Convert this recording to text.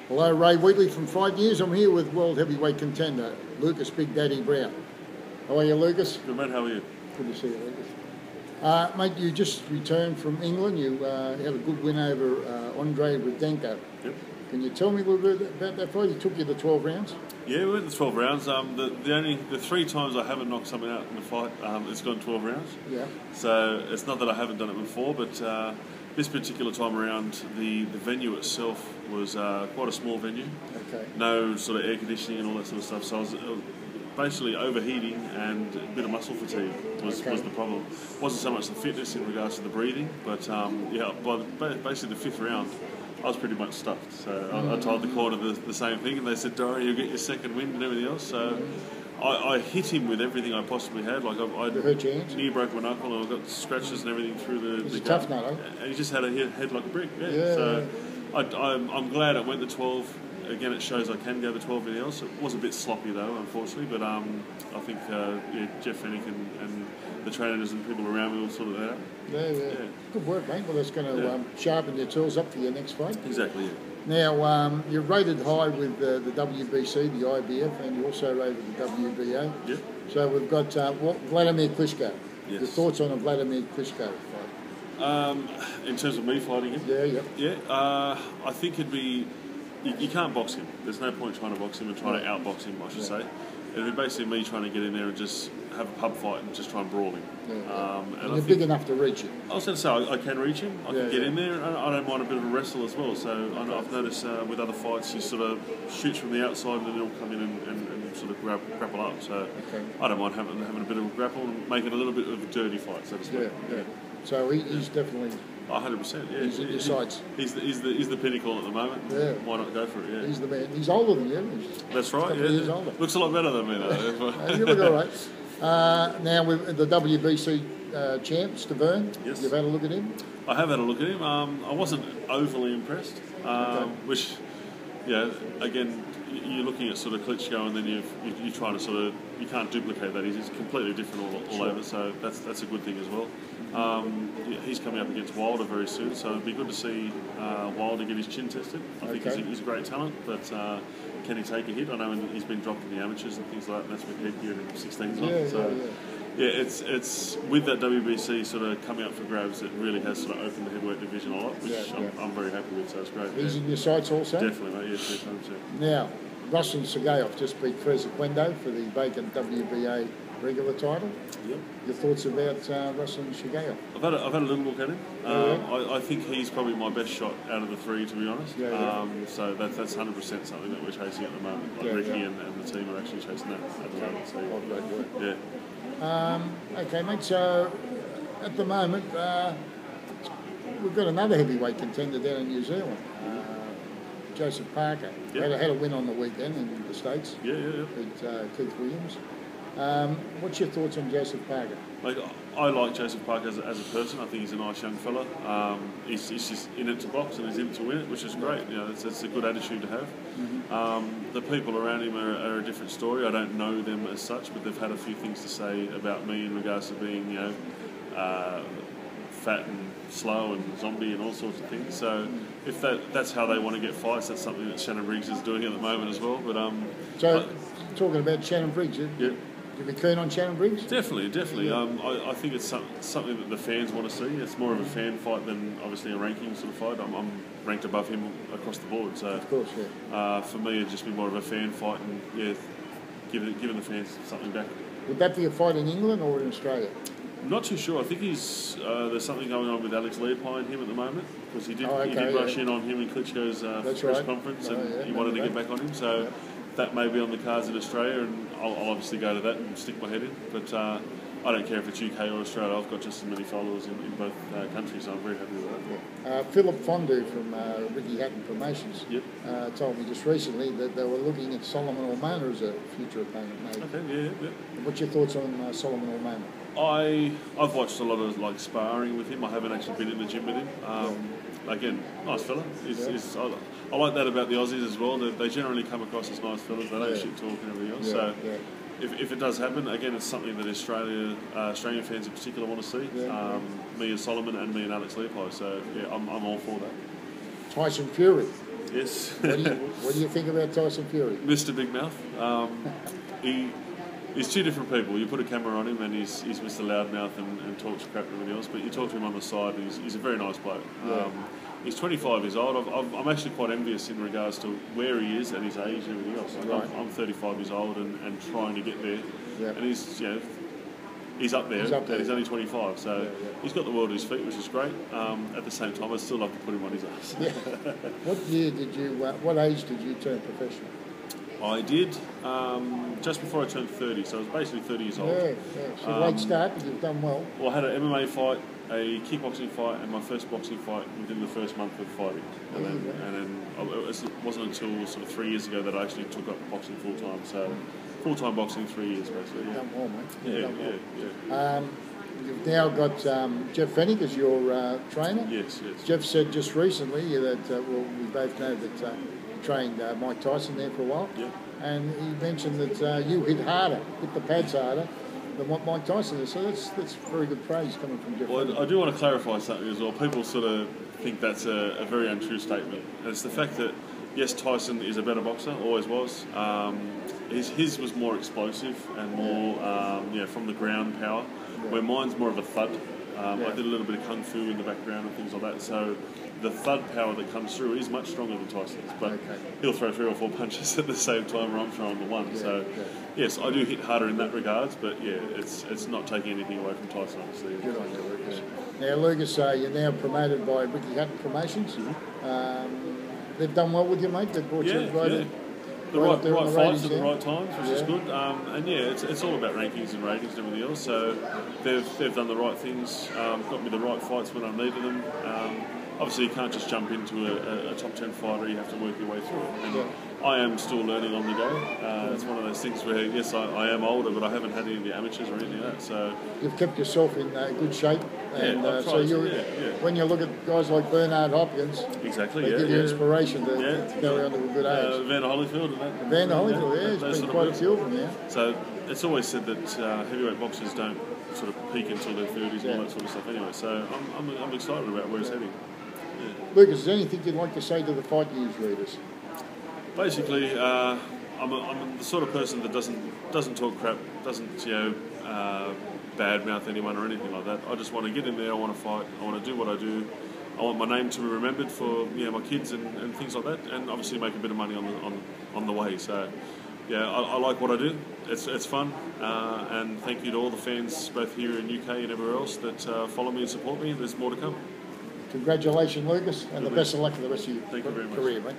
Hello, Ray Wheatley from Fight News. I'm here with world heavyweight contender Lucas Big Daddy Browne. How are you, Lucas? Good, mate. How are you? Good to see you, Lucas. Mate, you just returned from England. You had a good win over Andre Rudenko. Yep. Can you tell me a little bit about that fight? It took you the 12 rounds? Yeah, we went the 12 rounds. The 3 times I haven't knocked someone out in the fight, it's gone 12 rounds. Yeah. So it's not that I haven't done it before, but this particular time around, the venue itself was quite a small venue. Okay. No sort of air conditioning and all that sort of stuff. So I was basically overheating, and a bit of muscle fatigue was the problem. It wasn't so much the fitness in regards to the breathing, but yeah, by basically the 5th round, I was pretty much stuffed. So I told the corner the same thing, and they said, "Dory, you'll get your second win," and everything else. So I hit him with everything I possibly had. Like I hurt your hands? near broke my knuckle, and I got scratches and everything through the He's a tough nut, and he just had a head like a brick. Yeah. Yeah. So I'm glad it went the 12. Again, it shows I can go the 12 anything else. It was a bit sloppy though, unfortunately, but I think yeah, Jeff Fennick and the trainers and people around me will sort that out. Yeah. Good work, mate. Well, that's going to sharpen your tools up for your next fight. Exactly, yeah. Now, you're rated high with the WBC, the IBF, and you also rated the WBA. Yep. So we've got Vladimir Klitschko. Yes. Your thoughts on a Vladimir Klitschko fight? In terms of me fighting him? Yeah. I think it'd be... You can't box him. There's no point trying to box him and trying to outbox him, I should say. It'd be basically me trying to get in there and just have a pub fight and just try and brawl him. And you're big enough to reach him. I was going to say, I can reach him. I can get in there. And I don't mind a bit of a wrestle as well. So I've noticed with other fights, he sort of shoots from the outside and then he'll come in and sort of grapple up. So I don't mind having a bit of a grapple and make it a little bit of a dirty fight, so to speak. Yeah. So he's definitely... 100%, yeah. He's in your sights. He's the pinnacle at the moment. Yeah. Why not go for it? Yeah. He's the man. He's older than you. That's right. Yeah. Years older. Looks a lot better than me though. You look all right. Now with the WBC champ, Stavern. Yes. You've had a look at him. I have had a look at him. I wasn't overly impressed. Which, yeah, again, you're looking at sort of Klitschko, and then you're trying to sort of, you can't duplicate that. He's completely different all over. So that's a good thing as well. He's coming up against Wilder very soon, so it'd be good to see Wilder get his chin tested. I think he's a great talent, but can he take a hit? I know he's been dropped in the amateurs and things like that, and that's with headgear and 16s on. Yeah, it's with that WBC sort of coming up for grabs, it really has sort of opened the heavyweight division a lot, which I'm very happy with, so it's great. He's in your sights also? Definitely, mate, yes, definitely. Now, Ruslan Sergeyev just beat Frezequendo for the vacant WBA regular title. Yep. Your thoughts about Ruslan Sergeyev? I've had a little look at him. I think he's probably my best shot out of the 3, to be honest. So that's 100% something that we're chasing at the moment. Like Ricky and the team are actually chasing that at the moment. So, great work. Yeah. Okay, mate. So at the moment, we've got another heavyweight contender down in New Zealand. Joseph Parker had a win on the weekend in the States. Yeah. Beat Keith Williams. What's your thoughts on Joseph Parker? I like Joseph Parker as a person. I think he's a nice young fella. He's just in it to box and he's in it to win it, which is great. You know, it's a good attitude to have. The people around him are a different story. I don't know them as such, but they've had a few things to say about me in regards to being, fat and slow and zombie and all sorts of things. So if that's how they want to get fights, that's something that Shannon Briggs is doing at the moment as well. But talking about Shannon Briggs, yeah. You'd be keen on Shannon Briggs? Definitely. Yeah. I think it's something that the fans want to see. It's more of a fan fight than obviously a ranking sort of fight. I'm ranked above him across the board. So of course, yeah. For me, it'd just be more of a fan fight and giving the fans something back. Would that be a fight in England or in Australia? I'm not too sure. I think there's something going on with Alex Leopold and him at the moment, because he did rush in on him in Klitschko's press conference, and he wanted to get back on him. So that may be on the cards in Australia, and I'll obviously go to that and stick my head in. But I don't care if it's UK or Australia. I've got just as many followers in both countries, so I'm very happy with that. Philip Fondue from Ricky Hatton Promotions told me just recently that they were looking at Solomon Ormana as a future opponent. Maybe. Okay, yeah. What's your thoughts on Solomon Ormana? I've watched a lot of sparring with him. I haven't actually been in the gym with him. Again, nice fella. I like that about the Aussies as well. They generally come across as nice fellas. They don't shit talk and everything else. If it does happen, again, it's something that Australian fans in particular want to see. Me and Solomon and me and Alex Leopold. So I'm all for that. Tyson Fury. Yes. What do you think about Tyson Fury? Mr. Big Mouth. He's two different people. You put a camera on him and he's Mr. Loudmouth and talks crap and everything else, but you talk to him on the side and he's a very nice bloke. Yeah. He's 25 years old. I'm actually quite envious in regards to where he is and his age and everything else. Right. I'm 35 years old and trying to get there. Yep. And he's up there, and he's only 25, so he's got the world at his feet, which is great. At the same time, I'd still love to put him on his ass. Yeah. What age did you turn professional? I did just before I turned 30, so I was basically 30 years old. Yeah. So late start, but you've done well. Well, I had an MMA fight, a kickboxing fight, and my first boxing fight within the first month of fighting. And then it wasn't until sort of 3 years ago that I actually took up boxing full time. So full-time boxing, 3 years basically. You've done well, mate. Yeah. You've now got Jeff Fennick as your trainer. Yes. Jeff said just recently that, we both know that you trained Mike Tyson there for a while. Yeah. And he mentioned that you hit the pads harder than what Mike Tyson is. So that's very good praise coming from Jeff Fennick. Well, I do want to clarify something as well. People sort of think that's a very untrue statement. And it's the fact that, yes, Tyson is a better boxer, always was. His was more explosive and more from the ground power, where mine's more of a thud. I did a little bit of kung fu in the background and things like that, so the thud power that comes through is much stronger than Tyson's, but he'll throw 3 or 4 punches at the same time where I'm throwing the one. Yes, I do hit harder in that regards, but it's not taking anything away from Tyson, obviously. Good on you, Lucas. Now, Lucas, you're now promoted by Ricky Hutton Promotions. Mm-hmm. They've done well with you, mate. They've brought you right in. The right fights at the right times, which is good. It's all about rankings and ratings and everything else. So they've done the right things, got me the right fights when I needed them. Obviously, you can't just jump into a top 10 fighter. You have to work your way through it. And I am still learning on the go. It's one of those things where, yes, I am older, but I haven't had any of the amateurs or anything like that. So you've kept yourself in good shape. And when you look at guys like Bernard Hopkins, they give you inspiration to carry on to a good age. Van Holyfield and that. Van Holyfield, there's been quite a few of them now. So it's always said that heavyweight boxers don't sort of peak until their 30s and all that sort of stuff anyway. So I'm excited about where it's heading. Yeah. Lucas, is there anything you'd like to say to the Fight News readers? Basically, I'm the sort of person that doesn't talk crap, doesn't badmouth anyone or anything like that. I just want to get in there. I want to fight. I want to do what I do. I want my name to be remembered for my kids and things like that, and obviously make a bit of money on the way. So I like what I do. It's fun, and thank you to all the fans both here in UK and everywhere else that follow me and support me. There's more to come. Congratulations, Lucas, and the best of luck for the rest of your career, mate.